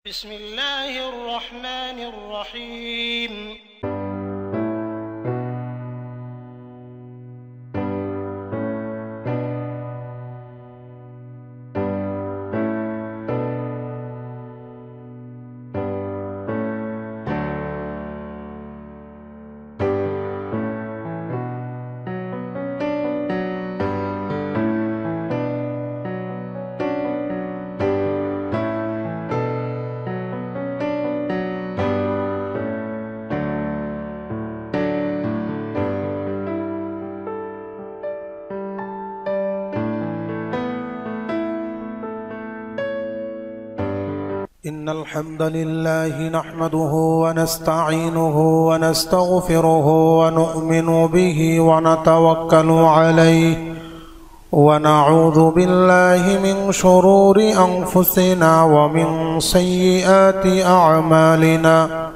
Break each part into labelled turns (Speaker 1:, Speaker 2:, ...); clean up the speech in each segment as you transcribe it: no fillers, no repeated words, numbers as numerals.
Speaker 1: بسم الله الرحمن الرحيم
Speaker 2: إن الحمد لله نحمده ونستعينه ونستغفره ونؤمن به ونتوكل عليه ونعوذ بالله من شرور أنفسنا ومن سيئات أعمالنا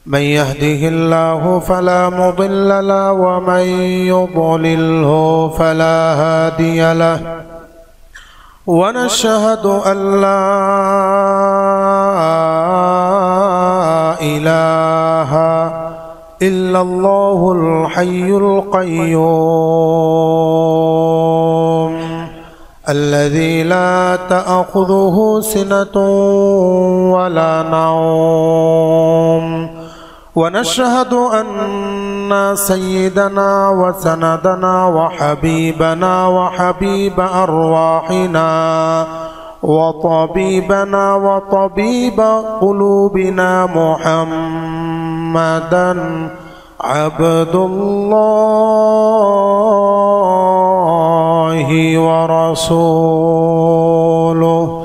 Speaker 2: من يهده الله فلا مضل له ومن يضلله فلا هادي له ونشهد أن لا إله إلا الله الحي القيوم الذي لا تأخذه سنة ولا نوم ونشهد أن سيدنا وسندنا وحبيبنا وحبيب أرواحنا وطبيبنا وطبيب قلوبنا محمدا عبد الله ورسوله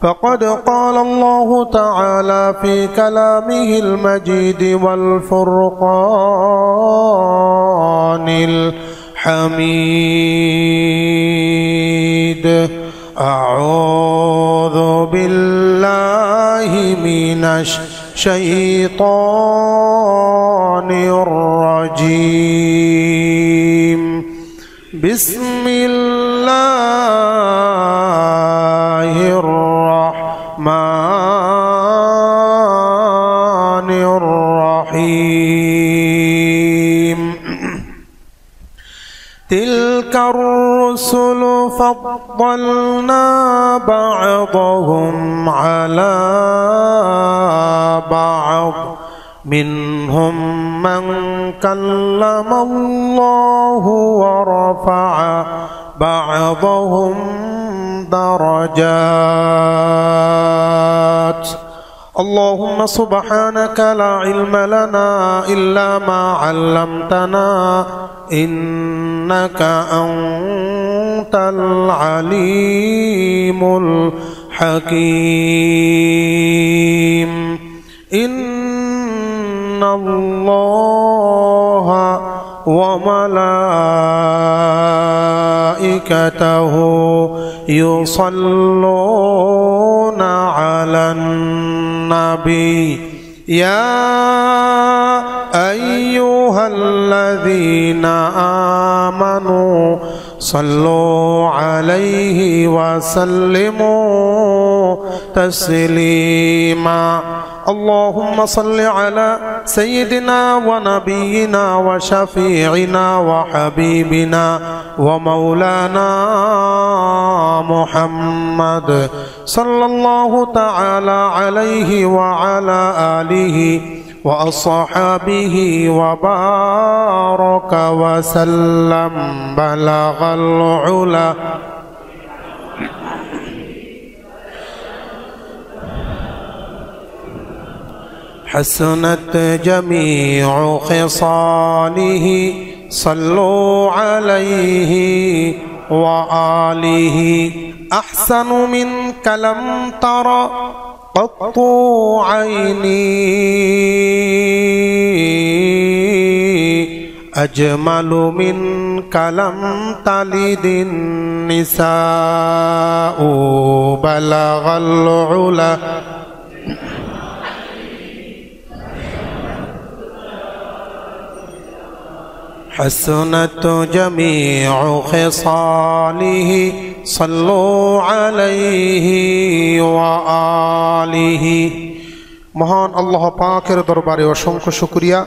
Speaker 2: فقد قال الله تعالى في كلامه المجيد والفرقان الحميد أعوذ بالله من الشيطان الرجيم بسم الله الرحمن الرحيم تلك الرسل فضلنا بعضهم على بعض منهم من كلم الله ورفع بعضهم درجات اللهم سبحانك لا علم لنا إلا ما علمتنا إنك أنت العليم الحكيم إن الله وملائكته يصلون على النبي يا أيها الذين آمنوا صلوا عليه وسلموا تسليما اللهم صل على سيدنا ونبينا وشفيعنا وحبيبنا ومولانا محمد صلى الله تعالى عليه وعلى آله وأصحابه وبارك وسلم بلغ العلا حسنت جميع خصاله صلوا عليه وآله أحسن منك لم تر قط عيني أجمل منك لم تلد النساء بلغ العلا حسنت جميع خصاله সাল্লু আলাইহি ওয়া আলিহি। মহান আল্লাহ পাকের দরবারে অসংখ্য শুকরিয়া।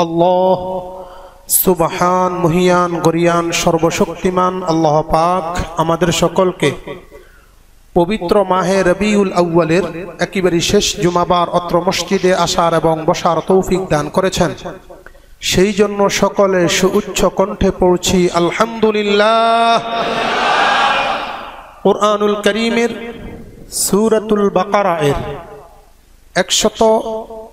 Speaker 2: আল্লাহ সুবহান, মুহিয়ান, গরিয়ান, সর্বশক্তিমান আল্লাহ পাক আমাদের সকলকে পবিত্র মাহে রবিউল আউয়ালের একেবারে শেষ জুমাবার অত্র মসজিদে আসার এবং বসার তৌফিক দান করেছেন। সেই জন্য সকলে সুউচ্চ কণ্ঠে পড়ছি আলহামদুলিল্লাহ। কুরআনুল কারীমের সূরাতুল বাকারা এর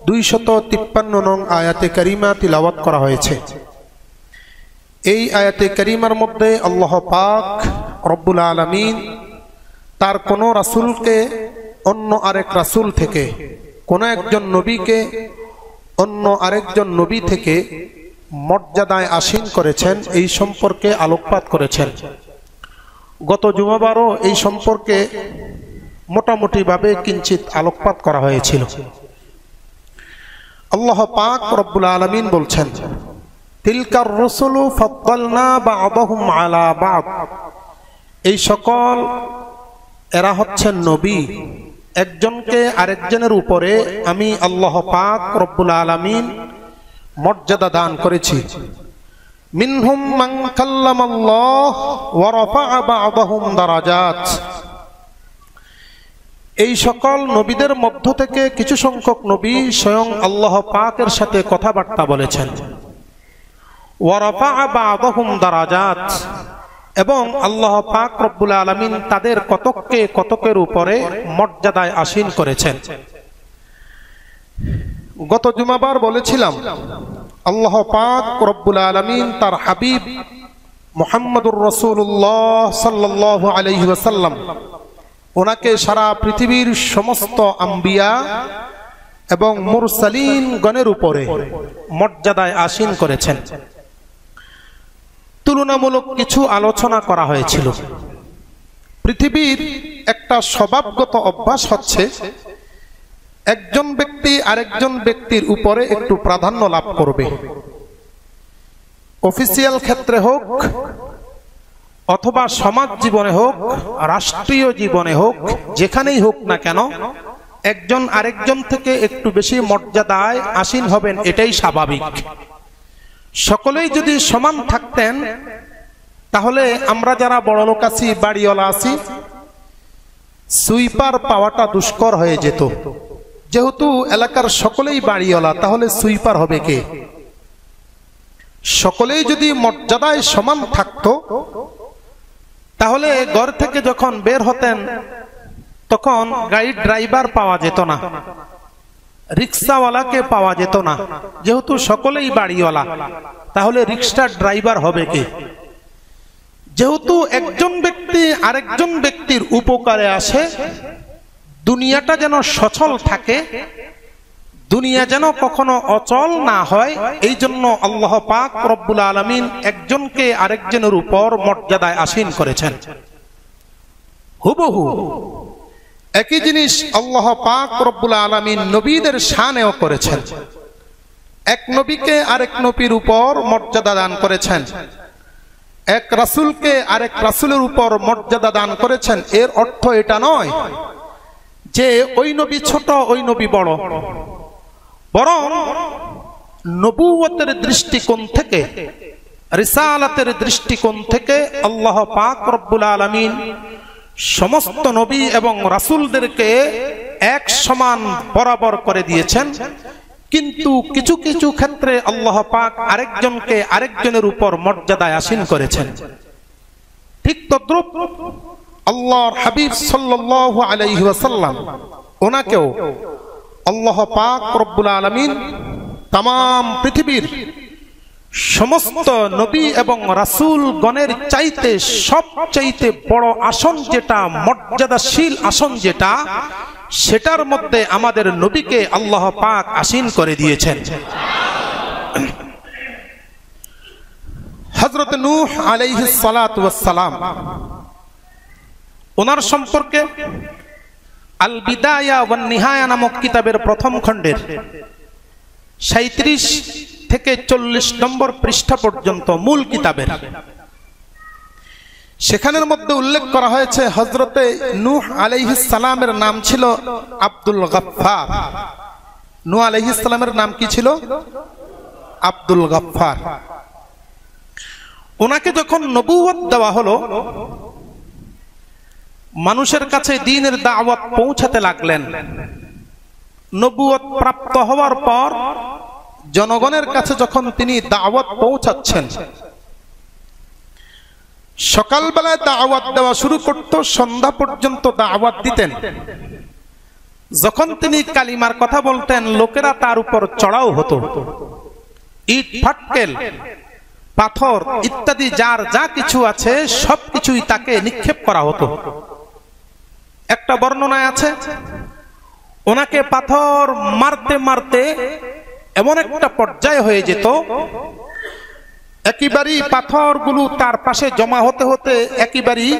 Speaker 2: 253 নং আয়াতে কারিমা তিলাওয়াত করা হয়েছে। এই আয়াতে কারিমার মধ্যে আল্লাহ পাক রব্বুল আলামিন তার কোন রাসূলকে অন্য আরেক রাসূল থেকে, কোন একজন নবীকে অন্য আরেকজন নবী থেকে মর্যাদায় আসীন করেছেন, এই সম্পর্কে আলোকপাত করেছেন। গত জুমাবারও এই সম্পর্কে মোটামুটি ভাবে কিঞ্চিত আলোকপাত করা হয়েছিল। আল্লাহ পাক রব্বুল আলামিন বলছেন, তিলকার রুসুলু ফাদ্দালনা বা'দাহুম আলা বা'দ। এই সকল এরা হচ্ছেন নবী, একজনকে আরেকজনের উপরে আমি আল্লাহ পাক রব্বুল আলামিন মর্যাদা দান করেছি। মিনহুম মান কাল্লামাল্লাহ ওয়া রাফা'a বা'দাহুম দারাজাত। এই সকল নবীদের মধ্য থেকে কিছু সংখ্যক নবী স্বয়ং আল্লাহ পাকের সাথে কথাবার্তা বলেছেন। ওয়া রাফা'a বা'দাহুম দারাজাত, এবং আল্লাহ পাক রব্বুল আলামিন তাদের কতককে কতকের উপরে মর্যাদায় আসীন করেছেন। গত জুমাবার বলেছিলাম আল্লাহ পাক রব্বুল আলামিন তার হাবিব মুহাম্মদুর রাসূলুল্লাহ সাল্লাল্লাহু আলাইহি ওয়াসাল্লাম ওনাকে সারা পৃথিবীর সমস্ত আম্বিয়া এবং মুরসালিন গণের উপরে মর্যাদায় আসীন করেছেন। তুলনামূলক কিছু আলোচনা করা হয়েছিল। পৃথিবীর একটা স্বভাবগত অভ্যাস হচ্ছে একজন ব্যক্তি আরেকজন ব্যক্তির উপরে একটু প্রাধান্য লাভ করবে। অফিসিয়াল ক্ষেত্রে হোক অথবা সমাজ জীবনে হোক, রাষ্ট্রীয় জীবনে হোক, যেখানেই হোক না কেন একজন আরেকজন থেকে একটু বেশি মর্যাদায় আসীন হবেন, এটাই স্বাভাবিক। সকলেই যদি সমান থাকতেন তাহলে আমরা যারা বড় লোক আছি, বাড়িওয়ালা আছি, সুইপার পাওয়াটা দুষ্কর হয়ে যেত। যেহেতু এলাকার সকলেই বাড়িওয়ালা, তাহলে সুইপার হবে কে? সকলেই যদি মর্যাদায় সমান থাকতো তাহলে ঘর থেকে যখন বের হতেন তখন গাড়ির ড্রাইভার পাওয়া যেত না, রিক্সাওয়ালাকে পাওয়া যেত না। যেহেতু সকলেই বাড়িওয়ালা, তাহলে রিক্সার ড্রাইভার হবে কে? যেহেতু একজন ব্যক্তি আরেকজন ব্যক্তির উপকারে আসে, দুনিয়াটা যেন সচল থাকে, দুনিয়া যেন কখনো অচল না হয়, এই জন্য আল্লাহ পাক রব্বুল আলামিন একজনকে আরেকজনের উপর মর্যাদায় আসীন করেছেন। হুবহু একই জিনিস আল্লাহ পাক রব্বুল আলামিন নবীদের শানেও করেছেন। এক নবীকে আরেক নবীর উপর মর্যাদা দান করেছেন, এক রাসূলকে আরেক রাসূলের উপর মর্যাদা দান করেছেন। এর অর্থ এটা নয় যে ওই নবী ছোট ওই নবী বড়, বরং নবুয়তের দৃষ্টিকোণ থেকে, রিসালাতের দৃষ্টিকোণ থেকে আল্লাহ পাক রব্বুল আলামিন সমস্ত নবী এবং রাসূলদেরকে এক সমান বরাবর করে দিয়েছেন। কিন্তু কিছু কিছু ক্ষেত্রে আল্লাহ পাক আরেকজনকে আরেকজনের উপর মর্যাদায় আসীন করেছেন। ঠিক তদ্রূপ আল্লাহর হাবিব সাল্লাল্লাহু আলাইহি ওয়াসাল্লাম ওনাকেও আল্লাহ পাক রব্বুল আলামিন तमाम পৃথিবীর সমস্ত নবী এবং রাসূল গণের চাইতে সবচাইতে বড় আসন যেটা, মর্যাদাশীল আসন যেটা, সেটার মধ্যে আমাদের নবীকে আল্লাহ পাক আসীন করে দিয়েছেন। হযরত নূহ আলাইহিস সালাতু ওয়াস সালাম, ওনার সম্পর্কে আল বিদায়া ওয়ান নিহায়া নামক কিতাবের প্রথম খণ্ডের 37 থেকে 40 নম্বর পৃষ্ঠা পর্যন্ত মূল কিতাবের সেখানের মধ্যে উল্লেখ করা হয়েছে হযরতে নূহ আলাইহিস সালামের নাম ছিল আব্দুল গফফার। নূহ আলাইহিস সালামের নাম কি ছিল? আব্দুল গফফার। ওনাকে যখন নবুয়ত দেওয়া হলো, মানুষের কাছে দ্বীনের দাওয়াত পৌঁছাতে লাগলেন। নবুয়ত প্রাপ্ত হওয়ার পর জনগণের কাছে যখন তিনি দাওয়াত পৌঁছাচ্ছেন, সকালবেলায় দাওয়াত দেওয়া শুরু করত, সন্ধ্যা পর্যন্ত দাওয়াত দিতেন। যখন তিনি কালিমার কথা বলতেন, লোকেরা তার উপর চড়াও হতো। ইট ফাটকেল, পাথর ইত্যাদি যার যা কিছু আছে সবকিছুই তাকে নিক্ষেপ করা হতো। একটা বর্ণনায় আছে, ওনাকে পাথর মারতে মারতে এমন একটা পর্যায়ে হয়ে যেত, একেবারেই পাথরগুলো তার পাশে জমা হতে হতে একেবারেই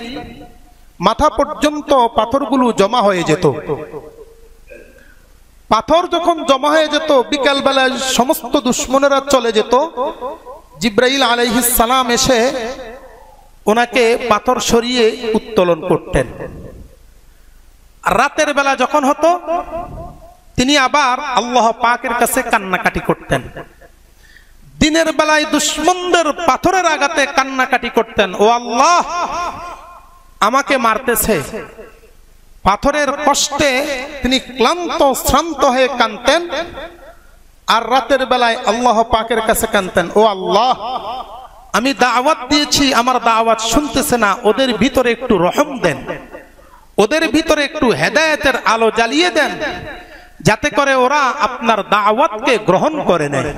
Speaker 2: মাথা পর্যন্ত পাথরগুলো জমা হয়ে যেত। পাথর যখন জমা হয়ে যেত, বিকাল বেলায় সমস্ত দুশমনেরা চলে যেত। জিব্রাইল আলাইহিস সালাম এসে ওনাকে পাথর সরিয়ে উত্তোলন করতেন। রাতের বেলা যখন হতো, তিনি আবার আল্লাহ পাকের কাছে কান্নাকাটি করতেন। দিনের বেলায় দুশমনদের পাথরের আঘাতে কান্নাকাটি করতেন, ও আল্লাহ আমাকে মারতেছে। পাথরের কষ্টে তিনি ক্লান্ত শ্রান্ত হয়ে কাঁদতেন। আর রাতের বেলায় আল্লাহ পাকের কাছে কাঁদতেন, ও আল্লাহ আমি দাওয়াত দিয়েছি, আমার দাওয়াত শুনতেছে না, ওদের ভিতরে একটু রহম দেন, ওদের ভিতরে একটু হেদায়েতের আলো জ্বালিয়ে দেন, যাতে করে ওরা আপনার দাওয়াতকে গ্রহণ করে নেয়।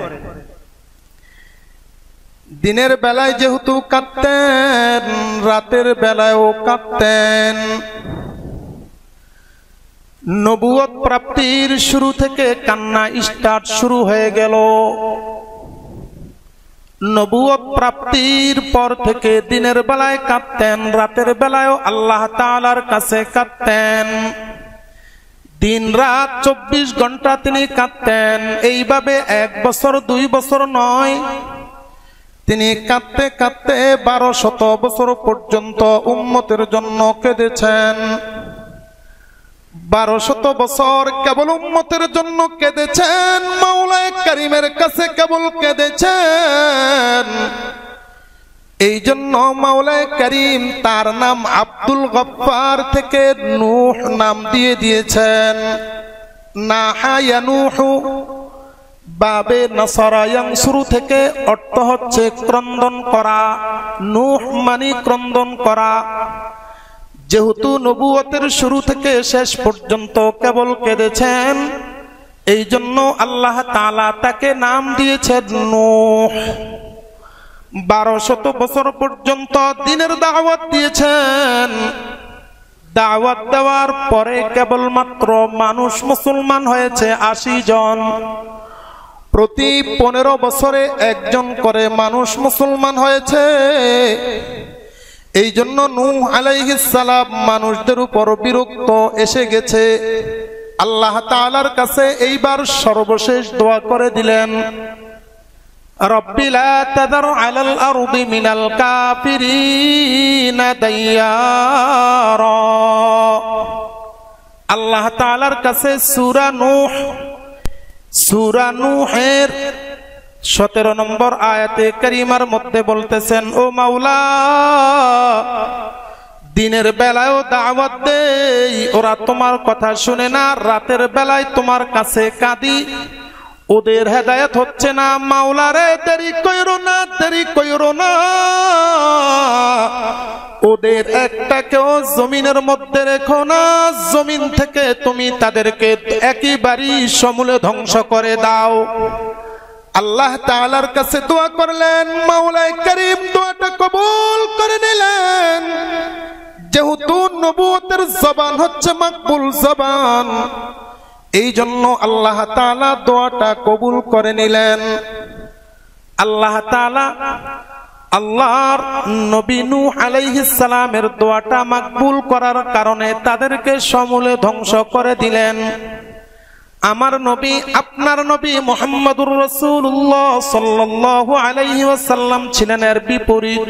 Speaker 2: দিনের বেলায় যেহেতু কাঁদতেন, রাতের বেলায়ও কাঁদতেন। নবুয়ত প্রাপ্তির শুরু থেকে কান্না স্টার্ট শুরু হয়ে গেল। নবুয়ত প্রাপ্তির পর থেকে দিনের বেলায় কাঁদতেন, রাতের বেলায়ও আল্লাহ তাআলার কাছে কাঁদতেন। দিন রাত 24 ঘন্টা তিনি কাঁদতেন। এইভাবে 1 বছর 2 বছর নয়, তিনি কাঁদতে কাঁদতে 1200 বছর পর্যন্ত উম্মতের জন্য কেঁদেছেন। 1200 বছর কেবল উম্মতের জন্য কেঁদেছেন, মাওলায়ে কারীমের কাছে কেবল কেঁদেছেন। এই জন্য মাওলায়ে কারীম তার নাম আব্দুল গফফার থেকে নূহ নাম দিয়ে দিয়েছেন। নাহা ইয়ানুহু, বাবে নাসারা ইয়ানসুরু থেকে অর্থ হচ্ছে ক্রন্দন করা। নূহ মানে ক্রন্দন করা। যেহেতু নবুয়তের শুরু থেকে শেষ পর্যন্ত কেবল কেঁদেছেন, এই জন্য আল্লাহ তাআলা তাকে নাম দিয়েছেন নূহ। 1200 বছর পর্যন্ত দিনের দাওয়াত দিয়েছেন। দাওয়াত দেওয়ার পরে কেবলমাত্র মানুষ মুসলমান হয়েছে 80 জন। প্রতি 15 বছরে একজন করে মানুষ মুসলমান হয়েছে। এই জন্য নূহ আলাইহিস সালাম মানুষদের উপর বিরক্ত এসে গেছে। আল্লাহ তাআলার কাছে এইবার সর্বশেষ দোয়া করে দিলেন, রব্বি লা তাযার আলাল আরদি মিনাল কাফিরিনা দাইয়ারা। আল্লাহ তাআলার কাছে সূরা নূহের 17 নম্বর আয়াতে কারিমার মধ্যে বলতেছেন, ও মাওলা দিনের বেলায়ও দাওয়াত দেই, ওরা তোমার কথা শুনে না। রাতের বেলায় তোমার কাছে কাঁদি, ওদের হেদায়েত হচ্ছে না। মাওলা রে দেরি কইরো না, দেরি কইরো না। ওদের একটাকেও জমিনের মধ্যে রেখো না। জমিন থেকে তুমি তাদেরকে একেবারেই সমূলে ধ্বংস করে দাও। আল্লাহ তাআলার কাছে দোয়া করলেন, মাওলায়ে কারীম দোয়াটা কবুল করে নিলেন। যেহেতু নবুয়তের জবান হচ্ছে মাকবুল জবান, এই জন্য আল্লাহ তাআলা দোয়াটা কবুল করে নিলেন। আল্লাহ তাআলা আল্লাহর নবী নূহ আলাইহিস সালামের দোয়াটা মাকবুল করার কারণে তাদেরকে সমূলে ধ্বংস করে দিলেন। আমার নবী, আপনার নবী মুহাম্মদুর রাসূলুল্লাহ সাল্লাল্লাহু আলাইহি ওয়াসাল্লাম ছিলেন এর বিপরীত।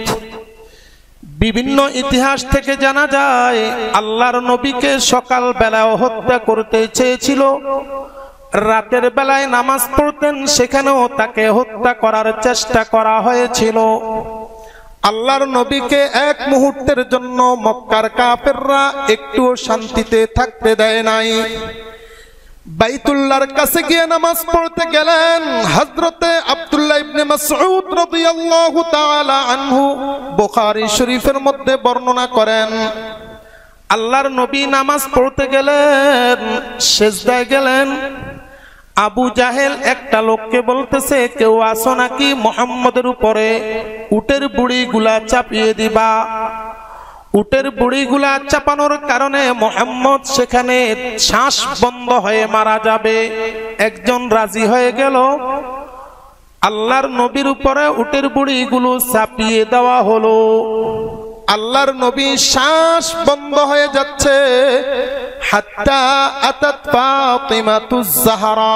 Speaker 2: বিভিন্ন ইতিহাস থেকে জানা যায় আল্লাহর নবীকে সকাল বেলায় হত্যা করতে চেয়েছিল, রাতের বেলায় নামাজ পড়তেন সেখানেও তাকে হত্যা করার চেষ্টা করা হয়েছিল। আল্লাহর নবীকে এক মুহূর্তের জন্য মক্কার কাফেররা একটু শান্তিতে থাকতে দেয় নাই। বাইতুল্লাহর কাছে গিয়ে নামাজ পড়তে গেলেন। হযরতে আব্দুল্লাহ ইবনে মাসউদ রাদিয়াল্লাহু তাআলা আনহু বুখারী শরীফের মধ্যে বর্ণনা করেন, আল্লাহর নবী নামাজ পড়তে গেলেন, সিজদায় গেলেন। আবু জাহেল একটা লোককে বলতেছে, কেউ আসো নাকি মুহাম্মদের উপরে উটের বুড়িগুলা চাপিয়ে দিবা। উটের বুড়িগুলা চাপানোর কারণে মুহাম্মদ সেখানে শ্বাস বন্ধ হয়ে মারা যাবে। একজন রাজি হয়ে গেল, আল্লাহর নবীর উপরে উটের বুড়িগুলো চাপিয়ে দেওয়া হলো। আল্লাহর নবী শ্বাস বন্ধ হয়ে যাচ্ছে। হাত্তা আতাত ফাতিমাতুজ জাহরা,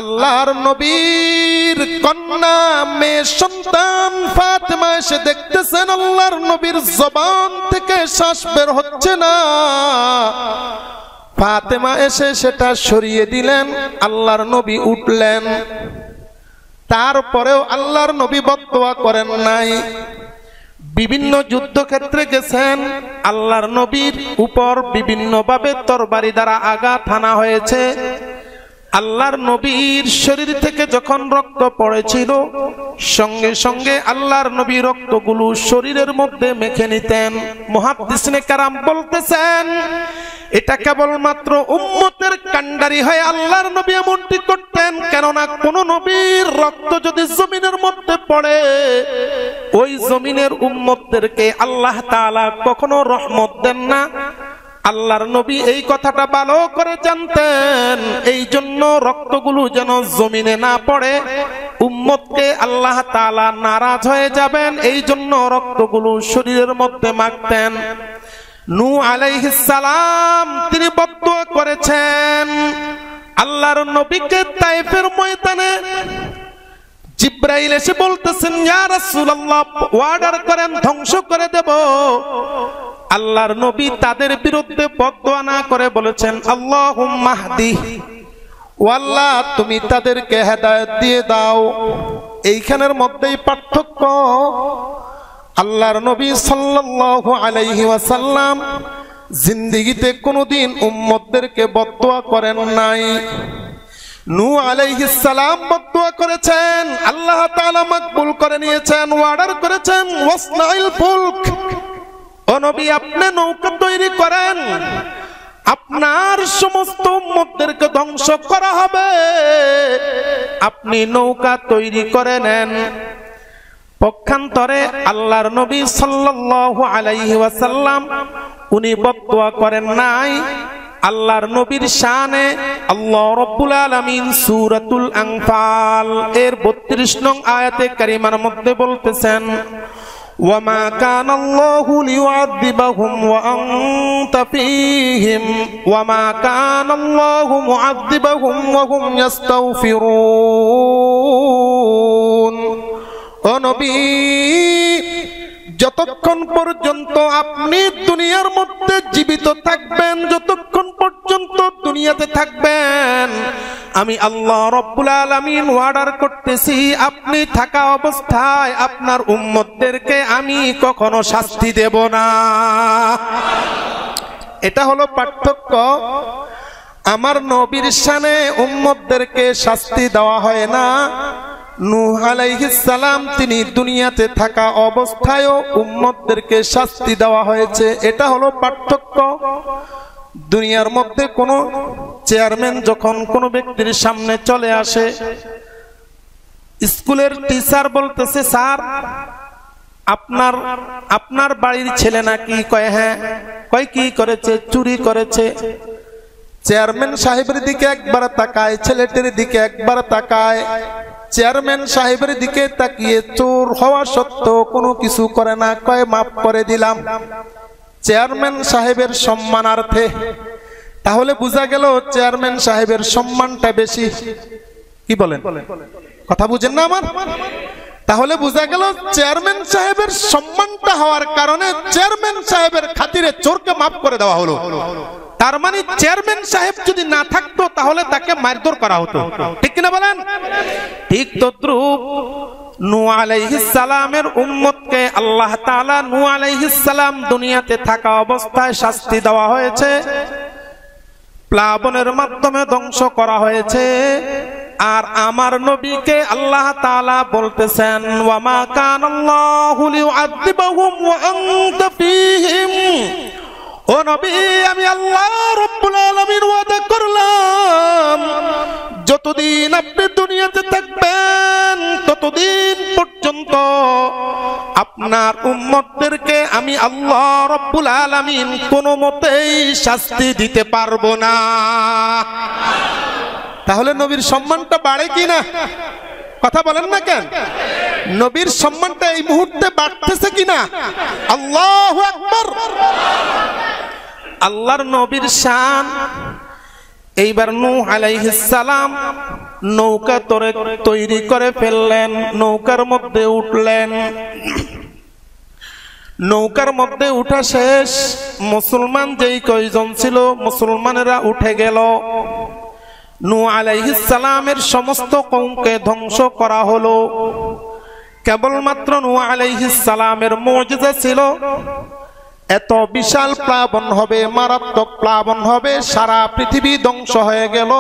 Speaker 2: আল্লাহর নবীর কন্যা মেয়ে সন্তান ফাতেমা এসে দেখতেছেন আল্লাহর নবীর জবান থেকে শ্বাস বের হচ্ছে না। ফাতেমা এসে সেটা সরিয়ে দিলেন, আল্লাহর নবী উঠলেন। তারপরেও আল্লাহর নবী বদদোয়া করেন নাই। বিভিন্ন যুদ্ধক্ষেত্রে গেছেন, আল্লাহর নবীর উপর বিভিন্নভাবে তরবারি দ্বারা আঘাত হানা হয়েছে। আল্লাহর নবীর শরীর থেকে যখন রক্ত পড়েছিল সঙ্গে সঙ্গে আল্লাহর নবী রক্তগুলো শরীরের মধ্যে মেখে নিতেন। মুহাদ্দিসিনে কেরাম বলতেছেন, এটা কেবলমাত্র উম্মতের কান্ডারি হয়ে আল্লাহর নবী এমনটি করতেন। কেননা কোন নবীর রক্ত যদি জমিনের মধ্যে পড়ে, ওই জমিনের উম্মতদেরকে আল্লাহ তাআলা কখনো রহমত দেন না। আল্লাহর নবী এই কথাটা ভালো করে জানতেন, এই জন্য রক্তগুলো যেন জমিনে না পড়ে, উম্মতকে আল্লাহ তাআলা নারাজ হয়ে যাবেন, এই জন্য রক্তগুলো শরীরের মধ্যে মাখতেন। নূহ আলাইহিস সালাম তিনি বদদুয়া করেছেন আল্লাহর নবীকে তায়েফের ময়দানে। জিবরাইল এসে বলতেছেন, ইয়া রাসূলুল্লাহ, অর্ডার করেন, ধ্বংস করে দেব। আল্লাহর নবী তাদের বিরুদ্ধে বদদুয়া না করে বলেছেন, আল্লাহুম্মা হদি, ও আল্লাহ তুমি তাদেরকে হেদায়েত দিয়ে দাও। এইখানের মধ্যেই পার্থক্য। আল্লাহর নবী সাল্লাল্লাহু আলাইহি ওয়াসাল্লাম জিন্দেগিতে কোনোদিন উম্মতদেরকে বদদুয়া করেন নাই। নূহ আলাইহিস সালাম বদদুয়া করেছেন, আল্লাহ তাআলা মকবুল করে নিয়েছেন, অর্ডার করেছেন ওয়াসনাইল ফুলক, ও নবী আপনি নৌকা তৈরি করেন, আপনার সমস্ত উম্মতদেরকে ধ্বংস করা হবে, আপনি নৌকা তৈরি করে নেন। পক্ষান্তরে আল্লাহর নবী সাল্লাল্লাহু আলাইহি ওয়াসাল্লাম উনি বদদুয়া করেন নাই। আল্লাহর নবীর শানে আল্লাহ রাব্বুল আলামিন সূরাতুল আনফাল এর 32 নং আয়াতে কারিমার মধ্যে বলতেছেন, ওয়ামা কানাল্লাহু লিউআযিবাহুম ওয়া আনতা ফীহিম ওয়ামা কানাল্লাহু মুআযিবাহুম ওয়া হুম ইস্তাগফিরুন। ও নবী, যতক্ষণ পর্যন্ত আপনি দুনিয়ার মধ্যে জীবিত থাকবেন, যতক্ষণ পর্যন্ত দুনিয়াতে থাকবেন, আমি আল্লাহ রাব্বুল আলামিন অর্ডার করতেছি আপনি থাকা অবস্থায় আপনার উম্মতদেরকে আমি কখনো শাস্তি দেব না। এটা হলো পার্থক্য। আমার নবীর শানে উম্মতদেরকে শাস্তি দেওয়া হয় না। নূহ আলাইহিস সালাম তিনি দুনিয়াতে থাকা অবস্থায়ও উম্মতদেরকে শাস্তি দেওয়া হয়েছে। এটা হলো পার্থক্য। দুনিয়ার মধ্যে কোনো চেয়ারম্যান যখন কোনো ব্যক্তির সামনে চলে আসে, স্কুলের টিচার বলতেছে, স্যার আপনার বাড়ির ছেলে নাকি? কয় হ্যাঁ। কয় কি করেছে? চুরি করেছে। চেয়ারম্যান সাহেবের দিকে একবার তাকায়, ছেলেটির দিকে একবার তাকায়। চেয়ারম্যান সাহেবের দিকে তাকিয়ে চোর হওয়া সত্ত্বেও কোনো কিছু করে না, কয় মাফ করে দিলাম, চেয়ারম্যান সাহেবের সম্মানার্থে। তাহলে বোঝা গেল চেয়ারম্যান সাহেবের সম্মানটা বেশি। কি বলেন? কথা বুঝেন না আমার? তাহলে বোঝা গেল চেয়ারম্যান সাহেবের সম্মানটা হওয়ার কারণে চেয়ারম্যান সাহেবের খাতিরে চোরকে মাফ করে দেওয়া হলো। তার মানে চেয়ারম্যান সাহেব যদি না থাকতো তাহলে তাকে মারধর করা হতো, ঠিক কিনা বলেন? ঠিক তদ্রূপ নূহ আলাইহিস সালামের উম্মতকে আল্লাহ তাআলা নূহ আলাইহিস সালাম দুনিয়াতে থাকা অবস্থায় শাস্তি দেওয়া হয়েছে, প্লাবনের মাধ্যমে ধ্বংস করা হয়েছে। আর আমার নবীকে আল্লাহ তাআলা বলতেছেন ওয়া মা কানাল্লাহু লিউআযিবাহুম ওয়া আনতা ফীহিম। ও নবী, আমি আল্লাহ রাব্বুল আলামিন ওয়াদা করলাম যতদিন আপনি দুনিয়াতে থাকবেন ততদিন পর্যন্ত আপনার উম্মতদেরকে আমি আল্লাহ রাব্বুল আলামিন কোনো মতেই শাস্তি দিতে পারবো না। তাহলে নবীর সম্মানটা বাড়ে কি না? কথা বলেন না কেন? নবীর সম্মানটা এই মুহূর্তে বাড়তেছে কিনা? আল্লাহু আকবার। আল্লাহর নবীর শান। এইবার নূহ আলাইহিস সালাম নৌকা তৈরি করে ফেললেন, নৌকার মধ্যে উঠলেন। নৌকার মধ্যে উঠা শেষ, মুসলমান যেই কয়জন ছিল মুসলমানেরা উঠে গেল। নূহ আলাইহিস সালামের সমস্ত কওমকে ধ্বংস করা হলো। কেবলমাত্র নূহ আলাইহিস সালামের মুজিজা ছিল এত বিশাল প্লাবন হবে, মারাত্মক প্লাবন হবে, সারা পৃথিবী ধ্বংস হয়ে গেল,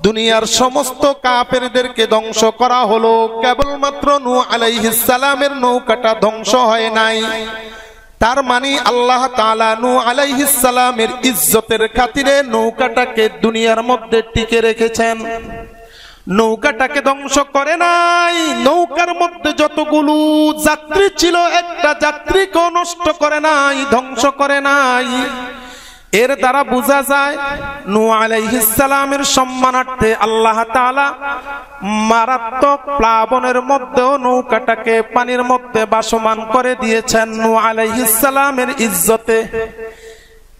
Speaker 2: দুনিয়ার সমস্ত কাফেরদেরকে ধ্বংস করা হলো। কেবলমাত্র নূহ আলাইহিস সালামের নৌকাটা ধ্বংস হয় নাই। তার মানে আল্লাহ তাআলা নূহ আলাইহিস সালামের ইজ্জতের খাতিরে নৌকাটাকে দুনিয়ার মধ্যে টিকে রেখেছেন, নৌকাটাকে ধ্বংস করে নাই। নৌকার মধ্যে যতগুলো যাত্রী ছিল একটা যাত্রীকেও নষ্ট করে নাই, ধ্বংস করে নাই। এর দ্বারা বোঝা যায় নূহ আলাইহিস সালামের সম্মানার্থে আল্লাহ তাআলা মারাত্মক প্লাবনের মধ্যেও নৌকাটাকে পানির মধ্যে ভাসমান করে দিয়েছেন নূহ আলাইহিস সালামের ইজ্জতে।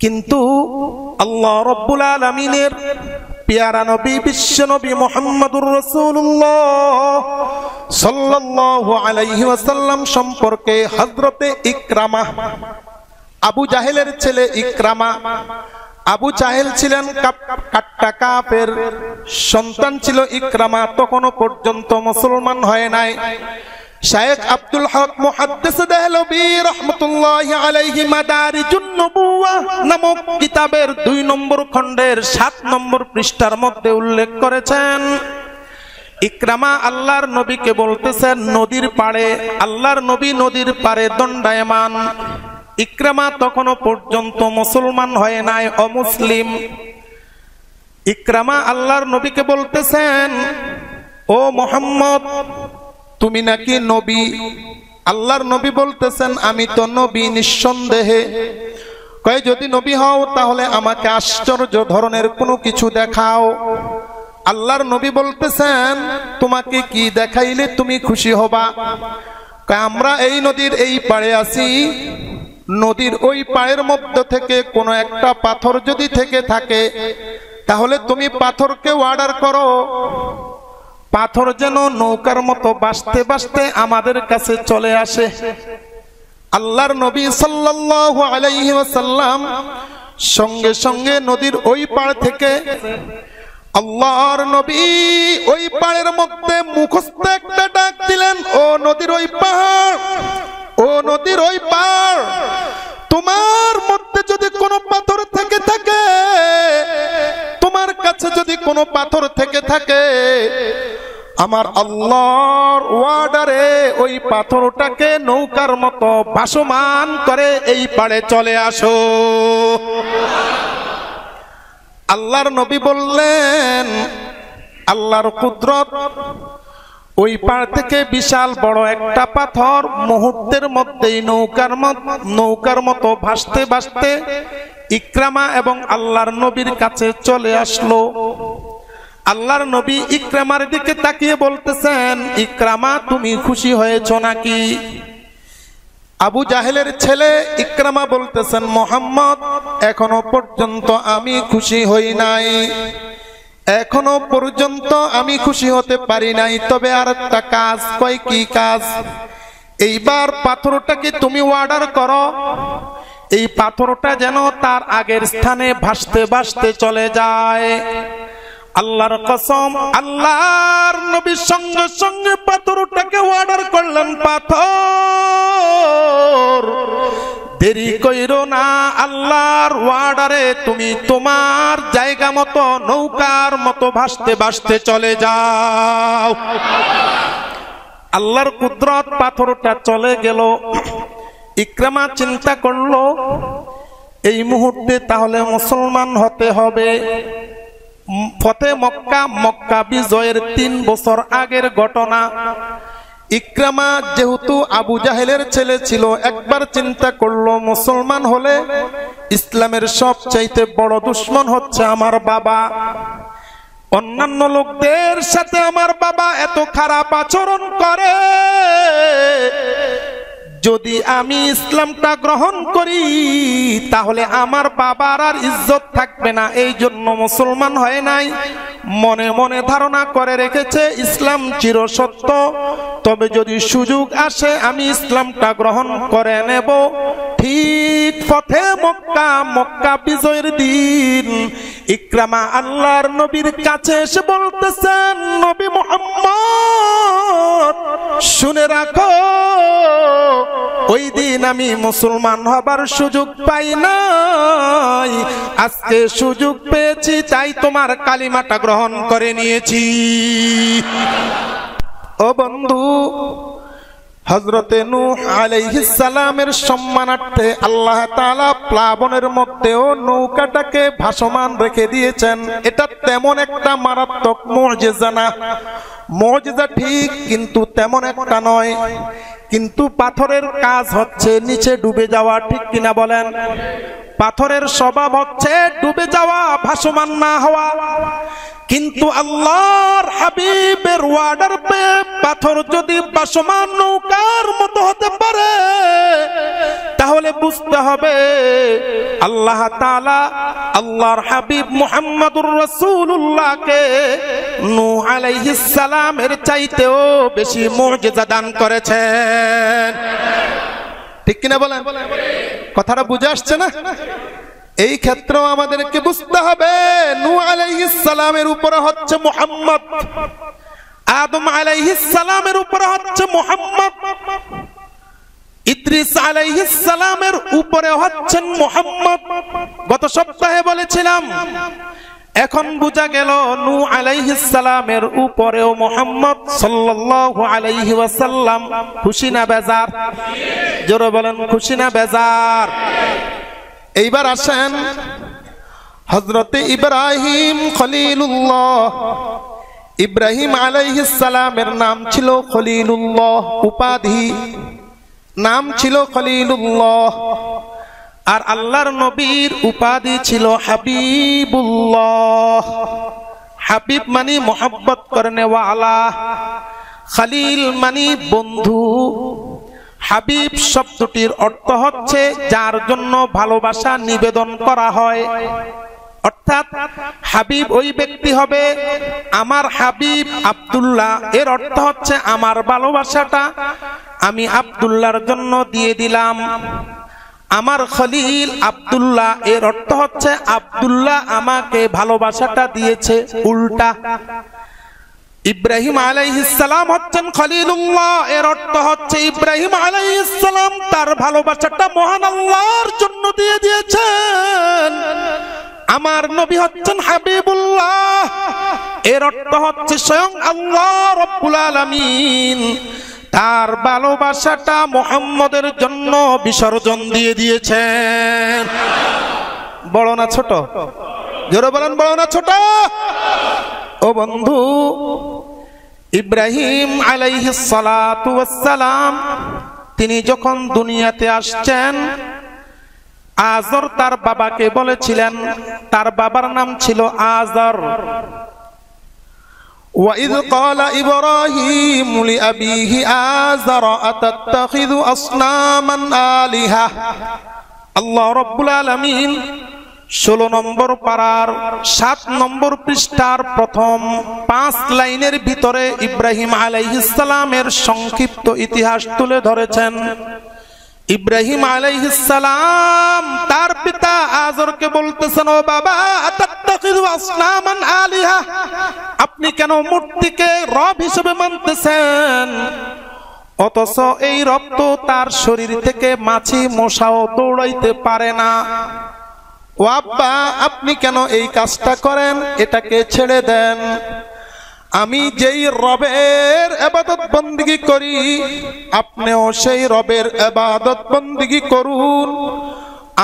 Speaker 2: কিন্তু আল্লাহ রাব্বুল আলামিনের প্যারা নবী বিশ্ব নবী মুহাম্মদুর রাসূলুল্লাহ সাল্লাল্লাহু আলাইহি ওয়াসাল্লাম সম্পর্কে হযরতে ইকরামা, আবু জাহেলের ছেলে ইকরামা, আবু জাহেল ছিলেন কাট্টা কাফের, সন্তান ছিল ইকরামা, তখনও পর্যন্ত মুসলমান হয় নাই। শায়েখ আব্দুল হক মুহাদ্দিস দেহলভী রাহমাতুল্লাহি আলাইহি মাদারিজুন নবুওয়াহ নামক কিতাবের 2 নম্বর খণ্ডের 7 নম্বর পৃষ্ঠার মধ্যে উল্লেখ করেছেন, ইকরামা আল্লাহর নবীকে বলতেছেন নদীর পাড়ে, আল্লাহর নবী নদীর পাড়ে দণ্ডায়মান। ইকরামা তখনও পর্যন্ত মুসলমান হয় নাই, অমুসলিম। ইকরামা আল্লাহর নবীকে বলতেছেন ও মুহাম্মদ তুমি নাকি নবী? আল্লাহর নবী বলতেছেন আমি তো নবী নিঃসন্দেহে। কয় যদি নবী হও তাহলে আমাকে আশ্চর্য ধরনের কোনো কিছু দেখাও। আল্লাহর নবী বলতেছেন তোমাকে কি দেখাইলে তুমি খুশি হবা? কয় আমরা এই নদীর এই পাড়ে আছি, নদীর ওই পাড়ের মধ্যে থেকে কোনো একটা পাথর যদি থেকে থাকে তাহলে তুমি পাথরকে অর্ডার করো, পাথর যেন নৌকার মতো ভাসতে ভাসতে আমাদের কাছে চলে আসে। আল্লাহর নবী সাল্লাল্লাহু আলাইহি ওয়াসাল্লাম সঙ্গে সঙ্গে নদীর ওই পাড় থেকে আল্লাহর নবী ওই পাড়ের মধ্যে মুখস্থ একটা ডাক দিলেন, ও নদীর ওই পাহাড়, ও নদীর ওই পাড়, তোমার মধ্যে যদি কোনো পাথর থেকে থাকে, তোমার কাছে যদি কোনো পাথর থেকে থাকে, আমার আল্লাহর ওয়ার্ডারে ওই পাথরটাকে নৌকার মতো ভাসমান করে এই পাড়ে চলে আসো। আল্লাহর নবী বললেন আল্লাহর কুদরত, ওই পাড় থেকে বিশাল বড় একটা পাথর মুহূর্তের মধ্যেই নৌকার মতো ভাসতে ভাসতে ইকরামা এবং আল্লাহর নবীর কাছে চলে আসলো। আল্লাহর নবী ইকরামার দিকে তাকিয়ে বলতেছেন ইকরামা তুমি খুশি হয়েছো নাকি? আবু জাহেলের ছেলে ইকরামা বলতেছেন মুহাম্মদ এখনো পর্যন্ত আমি খুশি হই নাই, এখনো পর্যন্ত আমি খুশি হতে পারি নাই, তবে আর একটা কাজ। কয় কি কাজ? এইবার পাথরটাকে তুমি অর্ডার করো, এই পাথরটা যেন তার আগের স্থানে ভাসতে ভাসতে চলে যায়। আল্লাহর কসম, আল্লাহর নবীর সঙ্গে সঙ্গে পাথরটাকে অর্ডার করলেন। পাথর দেরি কইরো না, আল্লাহর ওয়ার্ডারে তুমি তোমার জায়গা মতো নৌকার মতো ভাসতে ভাসতে চলে যাও। আল্লাহর কুদরত, পাথরটা চলে গেল। ইকরামা চিন্তা করলো এই মুহূর্তে তাহলে মুসলমান হতে হবে। ফতে মক্কা, মক্কা বিজয়ের 3 বছর আগের ঘটনা। ইকরামা যেহেতু আবু জাহেলের ছেলে ছিল, একবার চিন্তা করলো মুসলমান হলে ইসলামের সবচাইতে বড় দুশমন হচ্ছে আমার বাবা। অন্যান্য লোকদের সাথে আমার বাবা এত খারাপ আচরণ করে, যদি আমি ইসলামটা গ্রহণ করি তাহলে আমার বাবার আর ইজ্জত থাকবে না। এই জন্য মুসলমান হয় নাই। মনে মনে ধারণা করে রেখেছে ইসলাম চিরসত্য, তবে যদি সুযোগ আসে আমি ইসলামটা গ্রহণ করে নেব। ঠিক পথে মক্কা, মক্কা বিজয়ের দিন ইকরামা আল্লাহর নবীর কাছে এসে বলতেছেন, নবী মুহাম্মদ শুনে রাখো, ওই দিন আমি মুসলমান হবার সুযোগ পাই নাই, আজকে সুযোগ পেয়েছি, তাই তোমার কালিমাটা গ্রহণ করে নিয়েছি। ও বন্ধু, হযরতে নূহ আলাইহিস সালামের সম্মানার্থে আল্লাহ তাআলা প্লাবনের মধ্যেও নৌকাটাকে ভাসমান রেখে দিয়েছেন। এটা তেমন একটা মারাত্মক মুজিজা না। মুজিজা ঠিক, কিন্তু তেমন একটা নয়। কিন্তু পাথরের কাজ হচ্ছে নিচে ডুবে যাওয়া, ঠিক কিনা বলেন? পাথরের স্বভাব হচ্ছে ডুবে যাওয়া, ভাসমান না হওয়া। কিন্তু আল্লাহর হাবিবের ওয়ার্ডার পে পাথর যদি ভাসমান নৌকার মতো হতে পারে, তাহলে বুঝতে হবে আল্লাহ তাআলা আল্লাহর হাবিব মুহাম্মদুর রাসূলুল্লাহকে নূহ আলাইহিস সালামের চাইতেও বেশি মুজিজা দান করেছেন। ঠিক কিনা বলেন? কথাটা বুঝে আসছে না? এই ক্ষেত্রেও আমাদেরকে বুঝতে হবে নূহ আলাইহিস সালামের উপরে হচ্ছে মুহাম্মদ, আদম আলাইহিস সালামের উপরে হচ্ছে মুহাম্মদ, ইদ্রিস আলাইহিস সালামের উপরে হচ্ছেন মুহাম্মদ। গত সপ্তাহে বলেছিলাম, এখন বোঝা গেল নূহ আলাইহিস সালামের উপরেও মুহাম্মদ সাল্লাল্লাহু আলাইহি ওয়াসাল্লাম। খুশি না বেজার? জোরে বলেন, খুশি না বেজার? এইবার আসেন হযরতে ইব্রাহিম খলিলুল্লাহ। ইব্রাহিম আলাইহিস সালামের নাম ছিল খলিলুল্লাহ, উপাধি নাম ছিল খলিলুল্লাহ। আর আল্লাহর নবীর উপাধি ছিল হাবিবুল্লাহ। হাবিব মানে মোহাব্বত করনে ওয়ালা, খলিল মানে বন্ধু। হাবিব শব্দটির অর্থ হচ্ছে যার জন্য ভালোবাসা নিবেদন করা হয়। অর্থাৎ হাবিব ওই ব্যক্তি হবে, আমার হাবিব আব্দুল্লাহ, এর অর্থ হচ্ছে আমার ভালোবাসাটা আমি আব্দুল্লাহর জন্য দিয়ে দিলাম। আমার খলিল আব্দুল্লাহ, এর অর্থ হচ্ছে আব্দুল্লাহ আমাকে ভালোবাসাটা দিয়েছে। উল্টা, ইব্রাহিম আলাইহিস সালাম হচ্ছেন খলিলুল্লাহ, এর অর্থ হচ্ছে ইব্রাহিম আলাইহিস সালাম তার ভালোবাসাটা মহান আল্লাহর জন্য দিয়ে দিয়েছেন। আমার নবী হচ্ছেন হাবিবুল্লাহ, এর অর্থ হচ্ছে স্বয়ং আল্লাহ রাব্বুল আলামিন তার ভালোবাসাটা মুহাম্মদের জন্য বিসর্জন দিয়ে দিয়েছেন। বড় না ছোট? জোরে বলেন, বড় না ছোট? ও বন্ধু, ইব্রাহিম আলাইহিস সালাতু ওয়াস সালাম তিনি যখন দুনিয়াতে আসছেন, আজর তার বাবাকে বলেছিলেন, তার বাবার নাম ছিল আজর। وَإِذْ قَالَ إِبْرَاهِيمُ لِأَبِيهِ آزَرَ أَتَتَّخِذُ أَصْنَامًا آلِهَةً। আল্লাহ রাব্বুল আলামিন 16 নম্বর পারার 7 নম্বর পৃষ্ঠার প্রথম 5 লাইনের ভিতরে ইব্রাহিম আলাইহিস সালামের সংক্ষিপ্ত ইতিহাস তুলে ধরেছেন। ইব্রাহিম আলাইহিস সালাম তার পিতা আজরকে বলতেছেন, ও বাবা, আতাত্তাখিযু আসনামান আলিহা, আপনি কেন মূর্তিকে রব হিসেবে মানতেছেন? অথচ এই রব তো তার শরীর থেকে মাছি মশাও দৌড়াইতে পারে না। ও আব্বা, আপনি কেন এই কাজটা করেন? এটাকে ছেড়ে দেন। আমি যেই রবের ইবাদত বন্দেগী করি, আপনিও সেই রবের ইবাদত বন্দেগী করুন।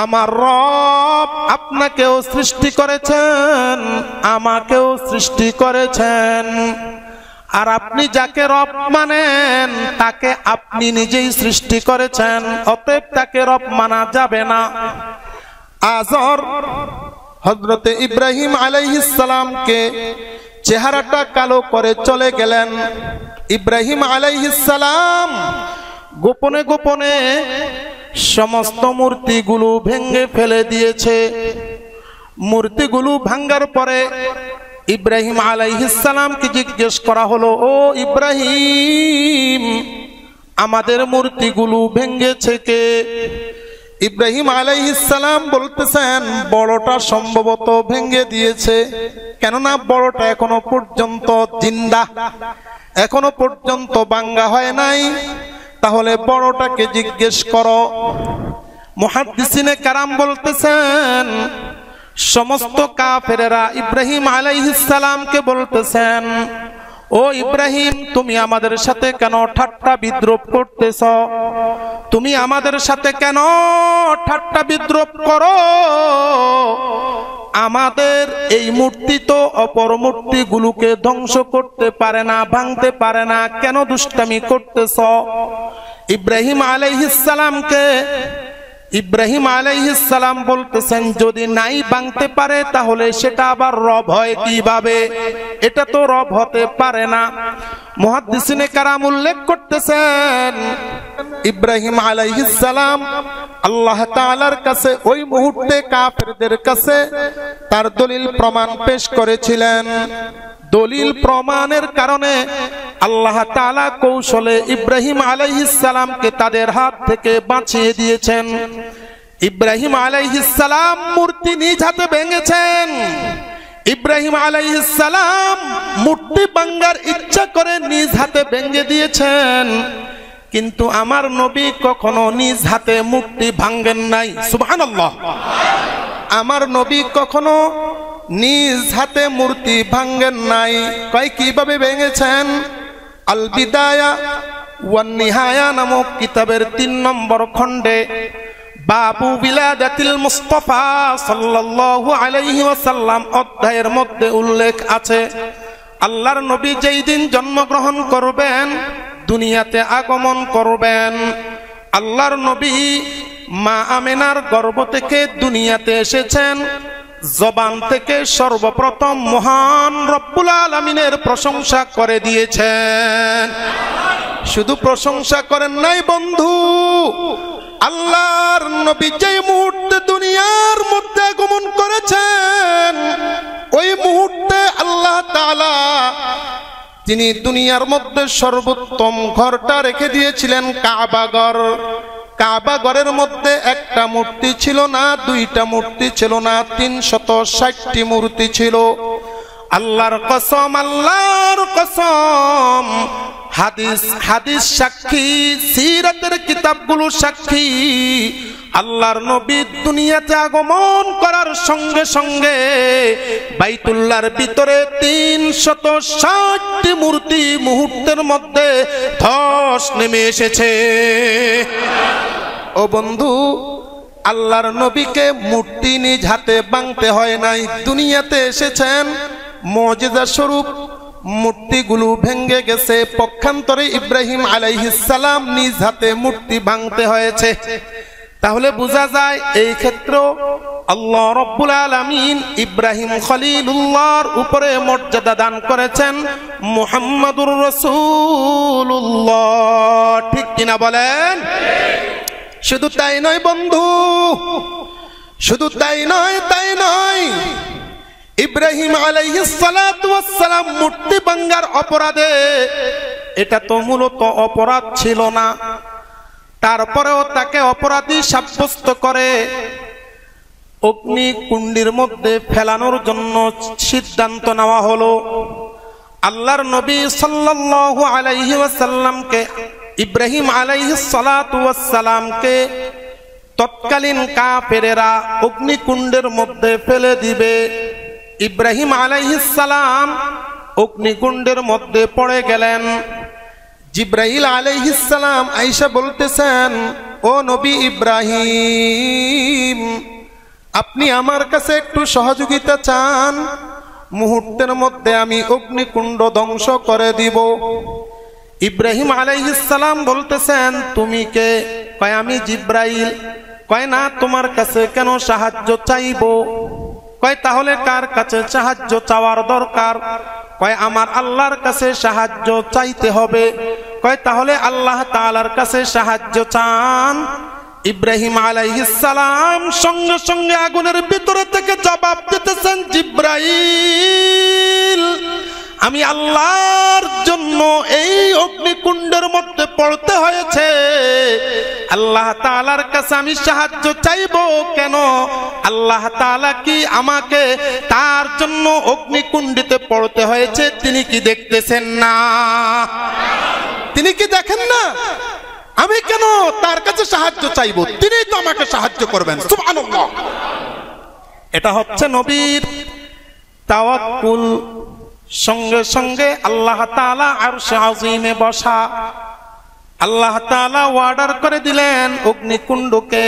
Speaker 2: আমার রব আপনাকেও সৃষ্টি করেছেন, আমাকেও সৃষ্টি করেছেন। আর আপনি যাকে রব মানেন তাকে আপনি নিজেই সৃষ্টি করেছেন, অতএব তাকে রব মানা যাবে না। আজর হযরতে ইব্রাহিম আলাইহিস সালামকে চেহারাটা কালো করে চলে গেলেন। ইব্রাহিম আলাইহিস সালাম গোপনে গোপনে সমস্ত মূর্তিগুলো ভেঙে ফেলে দিয়েছে। মূর্তিগুলো ভাঙার পরে ইব্রাহিম আলাইহিস সালামকে জিজ্ঞেস করা হলো, ও ইব্রাহিম, আমাদের মূর্তিগুলো ভেঙেছে কে? ইব্রাহিম আলাইহিস সালাম বলতেছেন, বড়টা সম্ভবত ভেঙে দিয়েছে, কেননা বড়টা এখনো পর্যন্ত জিন্দা, এখনো পর্যন্ত ভাঙা হয় নাই। তাহলে বড়টাকে জিজ্ঞেস করো। মুহাদ্দিসিনে কারাম বলতেছেন, সমস্ত কাফেরেরা ইব্রাহিম আলাইহিস সালামকে বলতেছেন, ও ইব্রাহিম, তুমি আমাদের সাথে কেন ঠাট্টা বিদ্রুপ করতেছ? তুমি আমাদের সাথে কেন ঠাট্টা বিদ্রুপ করো? আমাদের এই মূর্তি তো অপর মূর্তিগুলোকে ধ্বংস করতে পারে না, ভাঙতে পারে না, কেন দুষ্টামি করতেছ? ইব্রাহিম আলাইহিস সালাম বলতেছেন, যদি নাই ভাঙতে পারে তাহলে সেটা আবার রব হয় কিভাবে? এটা তো রব হতে পারে না। মুহাদ্দিসিনে কারাম উল্লেখ করতেছেন, ইব্রাহিম আলাইহিস সালাম আল্লাহ তাআলার কাছে ওই মুহূর্তে কাফেরদের কাছে তার দলিল প্রমাণ পেশ করেছিলেন। দলিল প্রমাণের কারণে আল্লাহ তাআলা কৌশলে ইব্রাহিম আলাইহিস সালামকে তাদের হাত থেকে বাঁচিয়ে দিয়েছেন। ইব্রাহিম আলাইহিস সালাম মূর্তি নিজ হাতে ভেঙেছেন। ইব্রাহিম আলাইহিস সালাম মূর্তি ভাঙার ইচ্ছা করে নিজ হাতে ভেঙে দিয়েছেন, কিন্তু আমার নবী কখনো নিজ হাতে মূর্তি ভাঙেন নাই। সুবহানাল্লাহ। আমার নবী কখনো নিজ হাতে মূর্তি ভাঙেন নাই। কয় কিভাবে ভেঙেছেন? আল বিদায়া ওয়ান নিহায়া নামক কিতাবের 3 নম্বর খণ্ডে বাবু বিলাদাতিল মুস্তাফা সাল্লাল্লাহু আলাইহি ওয়াসাল্লাম অধ্যায়ের মধ্যে উল্লেখ আছে, আল্লাহর নবী যেই দিন জন্মগ্রহণ করবেন, দুনিয়াতে আগমন করবেন, আল্লাহর নবী মা আমেনার গর্ভ থেকে দুনিয়াতে এসেছেন। জবান থেকে সর্বপ্রথম মহান রব্বুল আলামিনের প্রশংসা করে দিয়েছেন। শুধু প্রশংসা করেন নাই বন্ধু, আল্লাহর নবী যেই মুহূর্তে দুনিয়ার মধ্যে আগমন করেছেন, ওই মুহূর্তে আল্লাহ তাআলা তিনি দুনিয়ার মধ্যে সর্বোত্তম ঘরটা রেখে দিয়েছিলেন কাবা ঘর। কাবা ঘরের মধ্যে একটা মূর্তি ছিল না, 2টা মূর্তি ছিল না, 360টি মূর্তি ছিল। আল্লাহর কসম, আল্লাহর কসম, হাদিস সাক্ষী, সিরাতের কিতাবগুলো সাক্ষী, আল্লাহর নবী দুনিয়াতে আগমন করার সঙ্গে সঙ্গে বাইতুল্লাহর ভিতরে 360টি মূর্তি মুহূর্তের মধ্যে ধস নেমে এসেছে। ও বন্ধু, আল্লাহর নবীকে মূর্তি নিজ হাতে ভাঙতে হয় নাই, দুনিয়াতে এসেছেন, মুজিজা স্বরূপ মূর্তিগুলো ভেঙে গেছে। পক্ষান্তরে ইব্রাহিম আলাইহিস সালাম নিজ হাতে মূর্তি ভাঙতে হয়েছে। তাহলে বোঝা যায় এই ক্ষেত্রে আল্লাহ রাব্বুল আলামিন ইব্রাহিম খলিলুল্লাহর উপরে মর্যাদা দান করেছেন মুহাম্মাদুর রাসূলুল্লাহ। ঠিক কিনা বলেন? শুধু তাই নয় বন্ধু, শুধু তাই নয়, ইব্রাহিম আলাইহিস সালাতু ওয়াস সালাম মূর্তি ভাঙার অপরাধে, এটা তো মূলত অপরাধ ছিল না, তারপরেও তাকে অপরাধী সাব্যস্ত করে অগ্নিকুণ্ডের মধ্যে ফেলানোর জন্য সিদ্ধান্ত নেওয়া হলো। আল্লাহর নবী সাল্লাল্লাহু আলাইহি ওয়াসাল্লামকে, ইব্রাহিম আলাইহিস সালাতু ওয়াস সালামকে তৎকালীন কাফেরেরা অগ্নিকুণ্ডের মধ্যে ফেলে দিবে। ইব্রাহিম আলাইহিস সালাম অগ্নিকুণ্ডের মধ্যে পড়ে গেলেন। জিব্রাইল আলাইহিস সালাম আয়েশা বলতেছেন, ও নবী ইব্রাহিম, আপনি আমার কাছে একটু সহযোগিতা চান, মুহূর্তের মধ্যে আমি অগ্নিকুণ্ড ধ্বংস করে দিব। ইব্রাহিম আলাইহিস সালাম বলতেছেন, তুমি কে? কয় আমি জিব্রাইল। কয় না, তোমার কাছে কেন সাহায্য চাইবো? কয় তাহলে কার কাছে সাহায্য চাওয়ার দরকার? কয় আমার আল্লাহর কাছে সাহায্য চাইতে হবে। কয় তাহলে আল্লাহ তাআলার কাছে সাহায্য চান। ইব্রাহিম আলাইহিস সালাম সঙ্গে সঙ্গে আগুনের ভিতরে থেকে জবাব দিতেছেন, জিব্রাইল, আমি আল্লাহর জন্য এই অগ্নিকুণ্ডের মধ্যে পড়তে হয়েছে, আল্লাহ তাআলার কাছে আমি সাহায্য চাইবো কেন? আল্লাহ তাআলা কি আমাকে তার জন্য অগ্নিকুণ্ডে পড়তে হয়েছে তিনি কি দেখতেছেন না? তিনি কি দেখেন না? আমি কেন তার কাছে সাহায্য চাইবো? তিনি তো আমাকে সাহায্য করবেন। সুবহানাল্লাহ। এটা হচ্ছে নবীর তাওয়াক্কুল। সঙ্গে সঙ্গে আল্লাহ তাআলা আরশে আযীমে বসা। আল্লাহ তাআলা অর্ডার করে দিলেন অগ্নিকুণ্ডকে,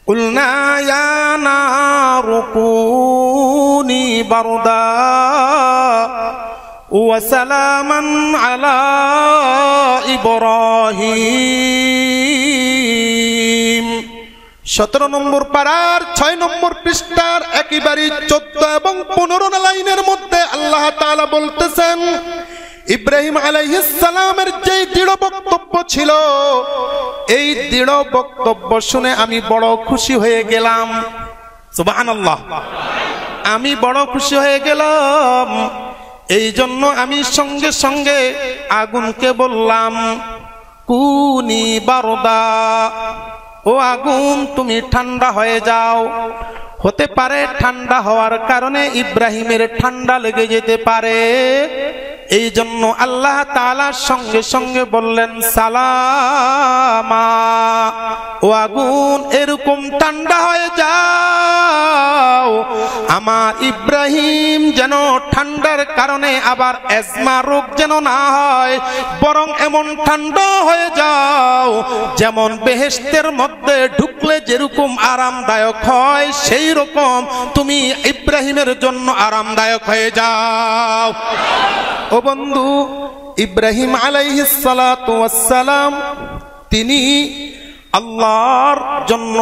Speaker 2: কুলনা ইয়া নারু কুনি বারদা ওয়া সালামান আলা ইব্রাহিম। 17 নম্বর পারার 6 নম্বর পৃষ্ঠার একেবারে 14 এবং 15 লাইনের মধ্যে আল্লাহ তাআলা বলতেছেন, ইব্রাহিম আলাইহিস সালামের যে দৃঢ় বক্তব্য ছিল, এই দৃঢ় বক্তব্য শুনে আমি বড় খুশি হয়ে গেলাম। সুবহানাল্লাহ। আমি বড় খুশি হয়ে গেলাম। এই জন্য আমি সঙ্গে সঙ্গে আগুনকে বললাম, কুনি বারদা, ও আগুন তুমি ঠান্ডা হয়ে যাও। হতে পারে ঠান্ডা হওয়ার কারণে ইব্রাহিমের ঠান্ডা লেগে যেতে পারে, এই জন্য আল্লাহ তাআলা সঙ্গে সঙ্গে বললেন সালামা, ও আগুন এরকম ঠান্ডা হয়ে যাও, আমার ইব্রাহিম যেন ঠান্ডার কারণে আবার অ্যাজমা রোগ যেন না হয়, বরং এমন ঠান্ডা হয়ে যাও যেমন বেহেশতের মধ্যে ঢুকলে যেরকম আরামদায়ক হয়, সেই রকম তুমি ইব্রাহিমের জন্য আরামদায়ক হয়ে যাও। ও বন্ধু, ইব্রাহিম আলাইহিস সালাতু ওয়াস সালাম তিনি আল্লাহর জন্য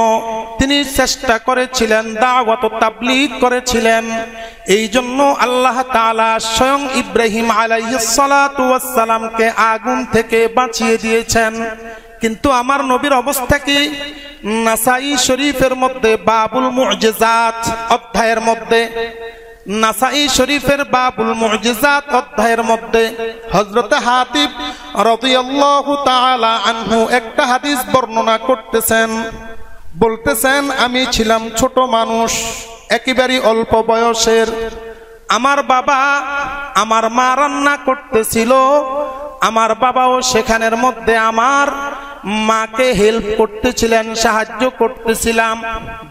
Speaker 2: তিনি চেষ্টা করেছিলেন, দাওয়াত ও তাবলীগ করেছিলেন। এই জন্য আল্লাহ তাআলা স্বয়ং ইব্রাহিম আলাইহিস সালাতু ওয়াস সালামকে আগুন থেকে বাঁচিয়ে দিয়েছেন। কিন্তু আমার নবীর অবস্থা কি? নাসাই শরীফের মধ্যে বাবুল মুজিজাত অধ্যায়ের মধ্যে, নাসাই শরীফের বাবুল মুজিজাত অধ্যায়ের মধ্যে হযরত হাতিব রাদিয়াল্লাহু তাআলা আনহু একটা হাদিস বর্ণনা করতেছেন। বলতেছেন, আমি ছিলাম ছোট মানুষ, একেবারে অল্প বয়সের। আমার বাবা আমার মা রান্না করতেছিল, আমার বাবাও সেখানের মধ্যে আমার মাকে হেল্প করতেছিলেন, সাহায্য করতেছিলাম।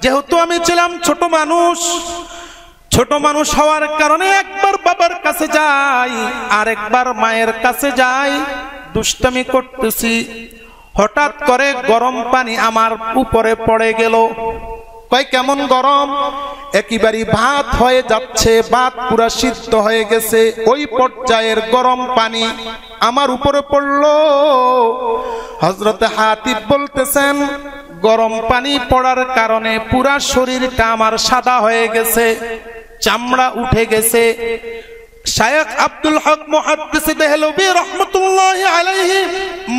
Speaker 2: যেহেতু আমি ছিলাম ছোট মানুষ, ছোট মানুষ হওয়ার কারণে একবার বাবার কাছে যাই, আরেকবার মায়ের কাছে যাই, দুষ্টামি করতেছি। হঠাৎ করে গরম পানি আমার উপরে পড়ে গেল। কয় কেমন গরম? একেবারে ভাত হয়ে যাচ্ছে, ভাত পুরা সিদ্ধ হয়ে গেছে, ওই পর্যায়ের গরম পানি আমার উপরে পড়লো। হযরত হাতিব বলতেছেন, গরম পানি পড়ার কারণে পুরা শরীরটা আমার সাদা হয়ে গেছে, চামড়া উঠে গেছে, শায়খ আব্দুল হক মুহাদ্দিস দেহলভী রাহমাতুল্লাহি আলাইহি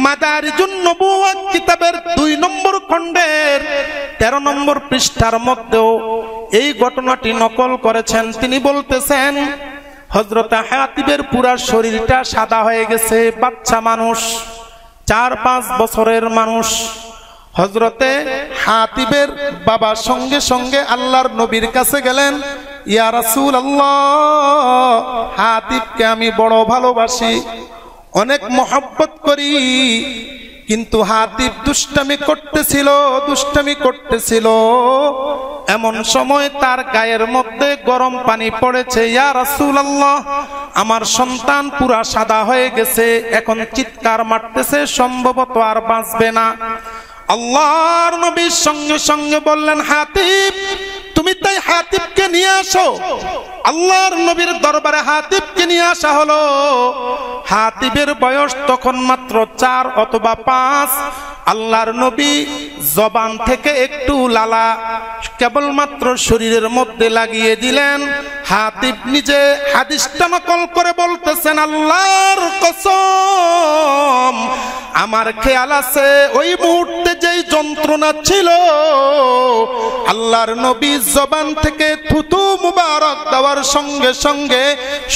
Speaker 2: মাদারিজুন নবুওয়াত কিতাবের 2 নম্বর খণ্ডের 13 নম্বর পৃষ্ঠার মধ্যেও এই ঘটনাটি নকল করেছেন। তিনি বলতেছেন হযরত হাতিবের পুরা শরীরটা সাদা হয়ে গেছে, বাচ্চা মানুষ, 4-5 বছরের মানুষ। হযরতে হাতিবের বাবা সঙ্গে সঙ্গে আল্লাহর নবীর কাছে গেলেন, ইয়া রাসূলুল্লাহ, হাতিবকে আমি বড় ভালোবাসি, অনেক মহব্বত করি, কিন্তু হাতিব দুষ্টামি করতেছিল। এমন সময় তার গায়ের মধ্যে গরম পানি পড়েছে। ইয়া রাসূলুল্লাহ, আমার সন্তান পুরা সাদা হয়ে গেছে, এখন চিৎকার মারতেছে, সম্ভবত আর বাঁচবে না। আল্লাহর নবীর সঙ্গে সঙ্গে বললেন, হাতিব, তুমি তাই হাতিবকে নিয়ে আসো। আল্লাহর নবীর দরবারে হাতিবকে নিয়ে আসা হলো। হাতিবের বয়স তখন মাত্র 4 অথবা 5। আল্লাহর নবী জবান থেকে একটু লালা কেবলমাত্র শরীরের মধ্যে লাগিয়ে দিলেন। হাতিব নিজে হাদিসটা নকল করে বলতেছেন, আল্লাহর কসম, আমার খেয়াল আছে ওই মুহূর্তে যেই যন্ত্রণা ছিল, আল্লাহর নবী জবান থেকে থুতু মুবারক দেওয়ার সঙ্গে সঙ্গে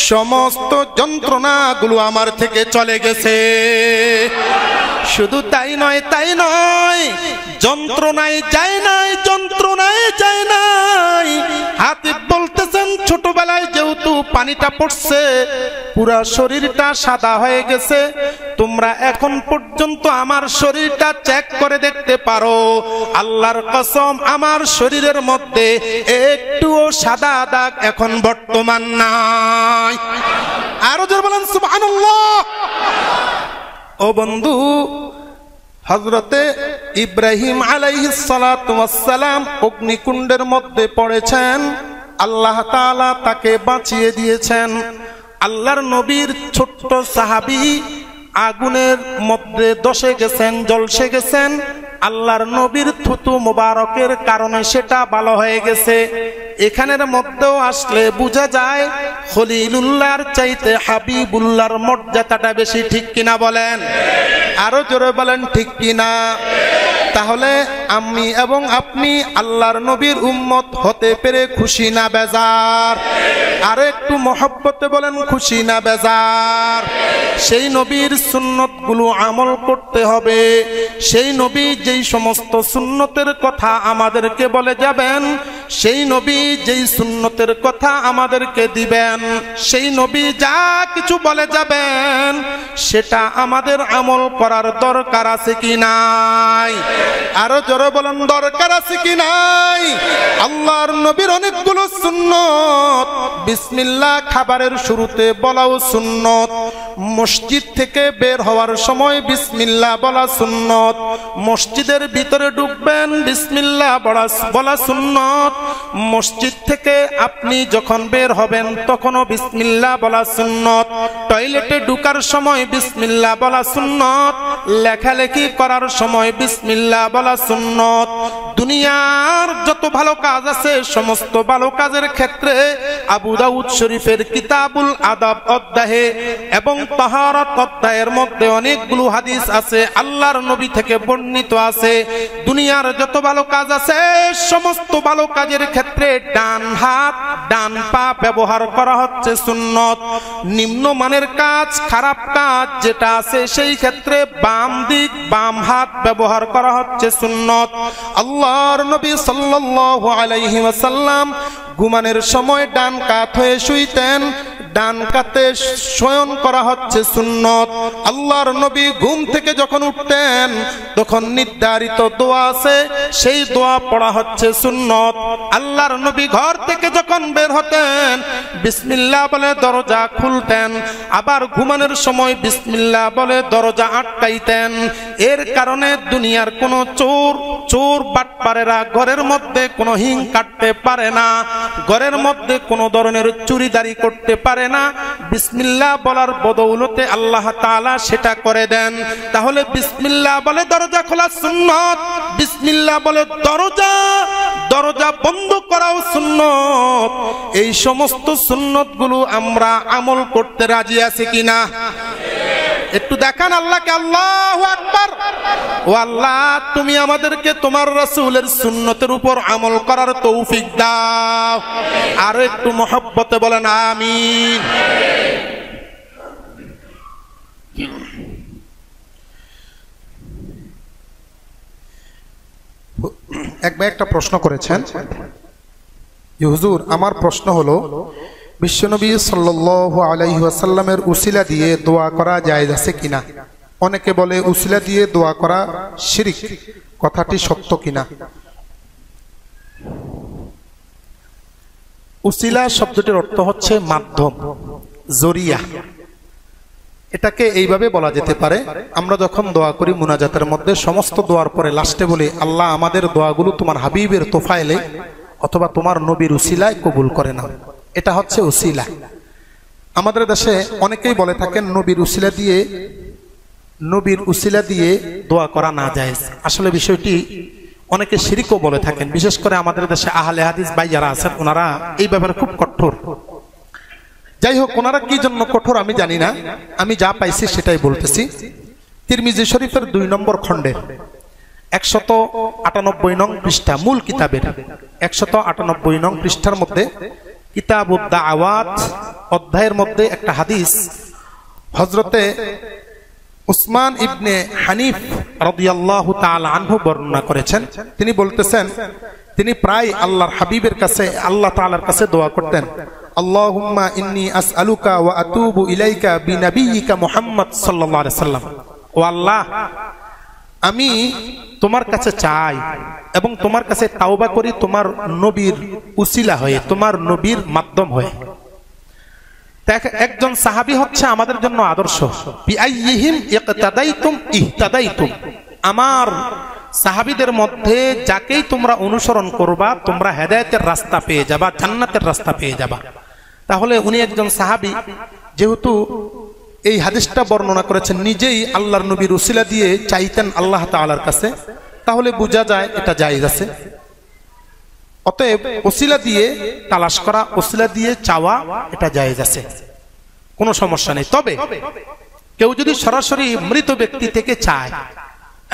Speaker 2: সমস্ত যন্ত্রণাগুলো আমার থেকে চলে গেছে। শুধু তাই নয়, যন্ত্রণায় যায় নাই। হাতিব বলতেছেন, ছোটবেলায় যেহেতু পানিটা পড়ছে, পুরা শরীরটা সাদা হয়ে গেছে, তোমরা এখন পর্যন্ত আমার শরীরটা চেক করে দেখতে পারো, আল্লাহর কসম আমার শরীরের মধ্যে একটুও সাদা দাগ এখন বর্তমান নাই। আরো জোরে বলেন সুবহানাল্লাহ। ও বন্ধু, হযরতে ইব্রাহিম আলাইহিস সালাতু ওয়াস সালাম অগ্নিকুণ্ডের মধ্যে পড়েছেন, আল্লাহ তাআলা তাকে বাঁচিয়ে দিয়েছেন। আল্লাহর নবীর ছোট্ট সাহাবী আগুনের মধ্যে জ্বলসে গেছেন। আল্লাহর নবীর থুতু মোবারকের কারণে সেটা ভালো হয়ে গেছে। এখানের মধ্যেও আসলে বোঝা যায় খলিলুল্লাহর চাইতে হাবিবুল্লাহর মর্যাদাটা বেশি, ঠিক কিনা বলেন? আরো জোরে বলেন ঠিক কিনা? তাহলে আমি এবং আপনি আল্লাহর নবীর উম্মত হতে পেরে খুশি না বেজার? আরো একটু মহব্বতে বলেন, খুশি না বেজার? সেই নবীর সুন্নতগুলো আমল করতে হবে। সেই নবী যেই সমস্ত সুন্নতের কথা আমাদেরকে বলে যাবেন, সেই নবী যেই সুন্নতের কথা আমাদেরকে দিবেন, সেই নবী যা কিছু বলে যাবেন সেটা আমাদের আমল করার দরকার আছে কি নাই? আরো জোরে বলেন, দরকার আছে কি নাই? আল্লাহর নবীর অনেকগুলো সুন্নত, বিসমিল্লাহ খাবারের শুরুতে বলাও সুন্নত, মসজিদ থেকে বের হওয়ার সময় বিসমিল্লাহ বলা সুন্নত, মসজিদের ভিতরে ঢুকবেন বিসমিল্লাহ বলা সুন্নত, মসজিদ থেকে আপনি যখন বের হবেন তখনও বিসমিল্লাহ বলা সুন্নত, টয়লেটে ঢুকার সময় বিসমিল্লাহ বলা সুন্নত, লেখালেখি করার সময় বিসমিল্লাহ বলা সুন্নত। দুনিয়ার যত ভালো কাজ আছে সমস্ত ভালো কাজের ক্ষেত্রে আবু দাউদ শরীফের কিতাবুল আদাব অধ্যায়ে এবং তাহারাত অধ্যায়ের মধ্যে অনেকগুলো হাদিস আছে, আল্লাহর নবী থেকে বর্ণিত আছে। দুনিয়ার যত ভালো কাজ আছে সমস্ত ভালো কাজের ক্ষেত্রে ডান হাত ডান পা ব্যবহার করা হচ্ছে সুন্নত। নিম্নমানের কাজ, খারাপ কাজ যেটা আছে সেই ক্ষেত্রে বাম দিক বাম হাত ব্যবহার করা হচ্ছে সুন্নত। আল্লাহর নবী সাল্লাল্লাহু আলাইহি ওয়াসাল্লাম ঘুমানোর সময় ডান কাত হয়ে শুইতেন, ডান কাতে শয়ন করা হচ্ছে সুন্নত। আল্লাহর নবী ঘুম থেকে যখন উঠতেন তখন নির্ধারিত দোয়া আছে, সেই দোয়া পড়া হচ্ছে সুন্নত। আল্লাহর নবী ঘর থেকে যখন বের হতেন বিসমিল্লাহ বলে দরজা খুলতেন, আবার ঘুমানোর সময় বিসমিল্লাহ বলে দরজা আটকাইতেন। এর কারণে দুনিয়ার কোনো চোর বাটপারেরা ঘরের মধ্যে কোনো হিং কাটতে পারে না, ঘরের মধ্যে কোনো ধরনের চুরিদারি করতে পারে না। বিসমিল্লাহ বলার বদৌলতে আল্লাহ তাআলা সেটা করে দেন। তাহলে বিসমিল্লাহ বলে দরজা খোলা সুন্নত, বিসমিল্লাহ বলে দরজা বন্ধ করাও সুন্নত। এই সমস্ত সুন্নতগুলো আমরা আমল করতে রাজি আছি কিনা? একটু দেখান আল্লাহকে। আল্লাহু আকবার। ও আল্লাহ, তুমি আমাদেরকে তোমার রাসূলের সুন্নতের উপর আমল করার তৌফিক দাও। আর একটু মহব্বতে বলেন আমিন। একবার একটা প্রশ্ন করেছেন যে হুজুর, আমার প্রশ্ন হলো বিশ্বনবী সাল্লাল্লাহু আলাইহি ওয়াসাল্লামের উসিলা দিয়ে দোয়া করা জায়েজ আছে কিনা? অনেকে বলে উসিলা দিয়ে দোয়া করা শিরক, কথাটি সত্য কিনা? উসিলা শব্দটির অর্থ হচ্ছে মাধ্যম, জরিয়া। এটাকে এইভাবে বলা যেতে পারে, আমরা যখন দোয়া করি মুনাজাতের মধ্যে সমস্ত দোয়ার পরে লাস্টে বলি আল্লাহ আমাদের দোয়াগুলো তোমার হাবিবের তোফায়েলে অথবা তোমার নবীর উসিলায় কবুল করে নাও। এটা হচ্ছে উসিলা। আমাদের দেশে অনেকেই বলে থাকেন নবীর উসিলা দিয়ে দোয়া করা না জায়েজ। আসলে বিষয়টি অনেকে শিরকও বলে থাকেন। বিশেষ করে আমাদের দেশে আহলে হাদিস ভাই যারা আছেন ওনারা এই ব্যাপারে খুব কঠোর। যাই হোক, ওনারা কি জন্য কঠোর আমি জানি না, আমি যা পাইছি সেটাই বলতেছি। তিরমিজি শরীফের 2 নম্বর খণ্ডের 198 নং পৃষ্ঠা, মূল কিতাবের 198 নং পৃষ্ঠার মধ্যে কিতাবুদ দাওয়াত অধ্যায়ের মধ্যে একটা হাদিস হযরতে উসমান ইবনে হানিফ রাদিয়াল্লাহু তাআলা আনহু বর্ণনা করেছেন। তিনি বলতেছেন, তিনি প্রায় আল্লাহর হাবিবের কাছে, আল্লাহ তাআলার কাছে দোয়া করতেন, আল্লাহুম্মা ইন্নী আসআলুকা ওয়া আতুবু ইলাইকা বিনাবিয়িকা মুহাম্মদ সাল্লাল্লাহু আলাইহি সাল্লাম। ও আল্লাহ, আমি তোমার কাছে চাই এবং তোমার কাছে তাওবা করি তোমার নবীর উসিলা হয়ে, তোমার নবীর মাধ্যম হয়ে। একজন সাহাবী হচ্ছে আমাদের জন্য আদর্শ। বিআইয়িহিম ইকতাদাইতুম ইহতাদাইতুম। আমার সাহাবীদের মধ্যে যাকেই তোমরা অনুসরণ করবা তোমরা হেদায়েতের রাস্তা পেয়ে যাবা, জান্নাতের রাস্তা পেয়ে যাবা। তাহলে উনি একজন সাহাবী, যেহেতু এই হাদিসটা বর্ণনা করেছেন নিজেই আল্লাহর নবীর উসিলা দিয়ে চাইতেন আল্লাহ তাআলার কাছে, তাহলে বোঝা যায় এটা জায়েজ আছে। অতএব উসিলা দিয়ে তালাশ করা, উসিলা দিয়ে চাওয়া, এটা জায়েজ আছে, কোনো সমস্যা নেই। তবে কেউ যদি সরাসরি মৃত ব্যক্তি থেকে চায়,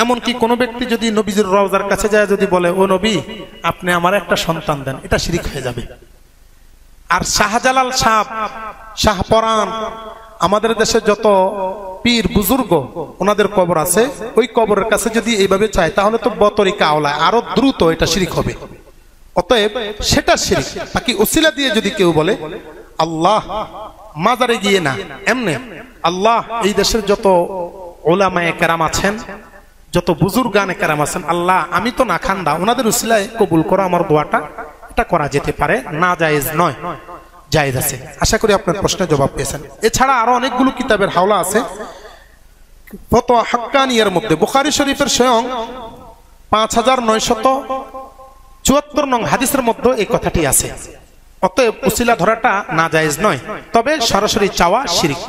Speaker 2: এমনকি কোনো ব্যক্তি যদি নবীজির রওজার কাছে যায় যদি বলে ও নবী আপনি আমার একটা সন্তান দেন, এটা শিরক হয়ে যাবে। আর শাহজালাল সাহেব, শাহপরান, আমাদের দেশে যত পীর বুজুর্গ ওনাদের কবর আছে, ওই কবরের কাছে যদি এইভাবে চায় তাহলে তো বতরিকা আওলায় আরো দ্রুত এটা শিরক হবে। অতএব সেটা শিরক। বাকি উসিলা দিয়ে যদি কেউ বলে আল্লাহ, মাজারে গিয়ে না, এমনি আল্লাহ এই দেশের যত উলামায়ে কেরাম আছেন, যত বুজুর্গানে কেরাম আছেন, আল্লাহ আমি তো না খান্দা, ওনাদের উসিলায় কবুল করো আমার দোয়াটা, এটা করা যেতে পারে, না জায়েজ নয়, জায়েজ আছে। আশা করি আপনার প্রশ্নের জবাব পেয়েছেন। এছাড়া আরো অনেকগুলো কিতাবের হাওলা আছে। ফতোয়া হাক্কানিয়ার মধ্যে বুখারী শরীফের স্বয়ং 5974 নং হাদিসের মধ্যে এই কথাটি আছে। অতএব উসিলা ধরাটা না জায়েজ নয়, তবে সরাসরি চাওয়া শিরক।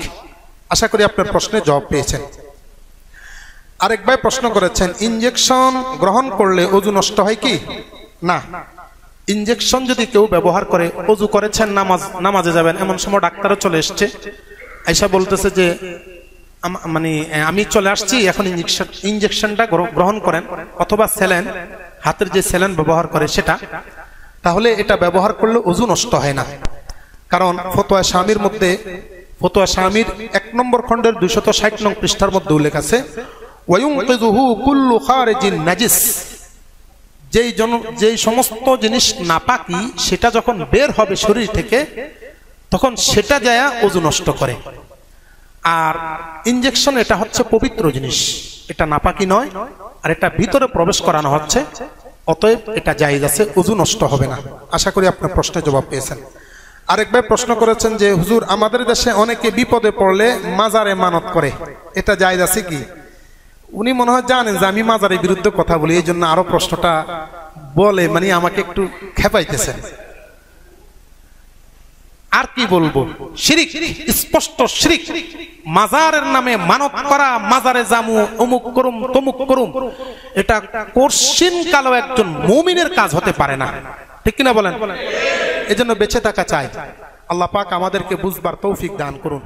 Speaker 2: আশা করি আপনার প্রশ্নের জবাব পেয়েছেন। আরেক ভাই প্রশ্ন করেছেন, ইনজেকশন গ্রহণ করলে ওযু নষ্ট হয় কি? না, ইনজেকশন যদি কেউ ব্যবহার করে, ওযু করেছেন, নামাজে যাবেন, এমন সময় ডাক্তারও চলে এসছে, আয়েশা বলতেছে যে মানে আমি চলে আসছি, এখন ইনজেকশনটা গ্রহণ করেন, অথবা স্যালাইন, হাতের যে স্যালাইন ব্যবহার করে সেটা, তাহলে এটা ব্যবহার করলে ওযু নষ্ট হয় না। কারণ ফতোয়া শামির মধ্যে, ফতোয়া শামির 1 নম্বর খণ্ডের 260 নং পৃষ্ঠার মধ্যে উল্লেখ আছে, ওয়ায়ুনকিযুহু কুল্লু খারিজিন নাজিস। যেই সমস্ত জিনিস নাপাকি সেটা যখন বের হবে শরীর থেকে, তখন সেটা যায় ওযু নষ্ট করে। আর ইনজেকশন এটা হচ্ছে পবিত্র জিনিস, এটা নাপাকি নয়, আর এটা ভিতরে প্রবেশ করানো হচ্ছে, অতএব এটা জায়েজ আছে, ওযু নষ্ট হবে না। আশা করি আপনার প্রশ্নের জবাব পেয়েছেন। আরেকবার প্রশ্ন করেছেন যে হুজুর আমাদের দেশে অনেকে বিপদে পড়লে মাজারে মানত করে, এটা জায়েজ আছে কি? উনি মনে হয় জানেন যে আমি মাজারের বিরুদ্ধে কথা বলি, এই জন্য আরো প্রশ্নটা বলে মানে আমাকে একটু খেপাইতেছেন। আর কি বলবো, শিরিক, স্পষ্ট শিরিক। মাজারের নামে মানত করা, মাজারে জামু, অমুক করুম তমুক করুম, এটা কোশ্চিন কালো একজন মুমিনের কাজ হতে পারে না, ঠিক কিনা বলেন? এজন্য বেঁচে থাকা চাই। আল্লাহ পাক আমাদেরকে বুঝবার তৌফিক দান করুন।